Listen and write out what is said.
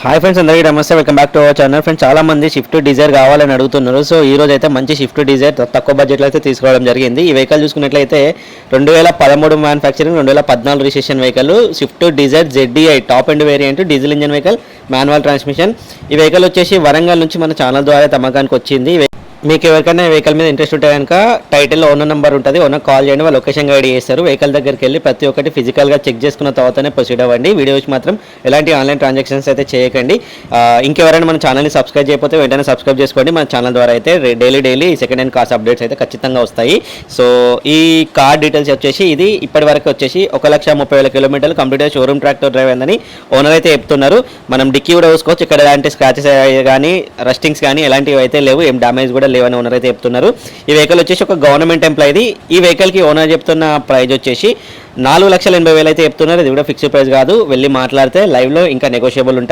Hi friends, అందరికీ నమస్తే. Welcome back to our channel. Friends, చాలా మంది షిఫ్ట్ డిజైర్ కావాలని అడుగుతున్నారు. సో ఈ రోజు అయితే మంచి షిఫ్ట్ డిజైర్ తక్కువ బడ్జెట్లో అయితే తీసుకోవడం జరిగింది. ఈ వెహికల్ చూసుకున్నట్లయితే 2013 manufacturing, 2014 registration vehicle Swift Dzire ZDI top end variant, diesel engine vehicle, manual transmission. ఈ వెహికల్ వచ్చేసి వరంగల్ నుంచి మన ఛానల్ ద్వారా తమ్మకానికి వచ్చింది. మీకు ఎవరికైనా వెహికల్ మీద ఇంట్రెస్ట్ ఉంటే కనుక టైటిల్లో ఓనర్ నెంబర్ ఉంటుంది, ఓనర్ కాల్ చేయండి, వాళ్ళు లొకేషన్ గైడ్ చేస్తారు. వెహికల్ దగ్గరికి వెళ్ళి ప్రతి ఒక్కటి ఫిజికల్గా చెక్ చేసుకున్న తర్వాతనే ప్రొసీడ్ అవ్వండి. వీడియోస్ మాత్రం ఎలాంటి ఆన్లైన్ ట్రాన్సాక్షన్స్ అయితే చేయకండి. ఇంకెవరైనా మన ఛానల్ని సబ్స్క్రైబ్ చేయకపోతే వెంటనే సబ్స్క్రైబ్ చేసుకోండి. మన ఛానల్ ద్వారా అయితే daily second hand cars updates అయితే ఖచ్చితంగా వస్తాయి. సో ఈ కార్ డీటెయిల్స్ వచ్చేసి ఇది ఇప్పటి వరకు వచ్చేసి 1,30,000 కిలోమీటర్లు కంప్లీట్గా షోరూమ్ ట్రాక్టర్ డ్రైవ్ అయిందని ఓనర్ అయితే చెప్తున్నారు. మనం డిక్కీ కూడా చూసుకోవచ్చు. ఇక్కడ ఎలాంటి స్క్రాచెస్ కానీ రస్టింగ్స్ కానీ ఎలాంటివి అయితే లేవు, ఏం డ్యామేజ్ కూడా లేవని ఓనర్ అయితే చెప్తున్నారు. ఈ వెహికల్ వచ్చేసి ఒక గవర్నమెంట్ ఎంప్లాయీది. ఈ వెహికల్కి ఓనర్ చెప్తున్న ప్రైస్ వచ్చేసి 4,80,000 అయితే చెప్తున్నారు. ఇది కూడా ఫిక్స్డ్ ప్రైస్ కాదు, వెళ్ళి మాట్లాడితే లైవ్లో ఇంకా నెగోషియబుల్ ఉంటుంది.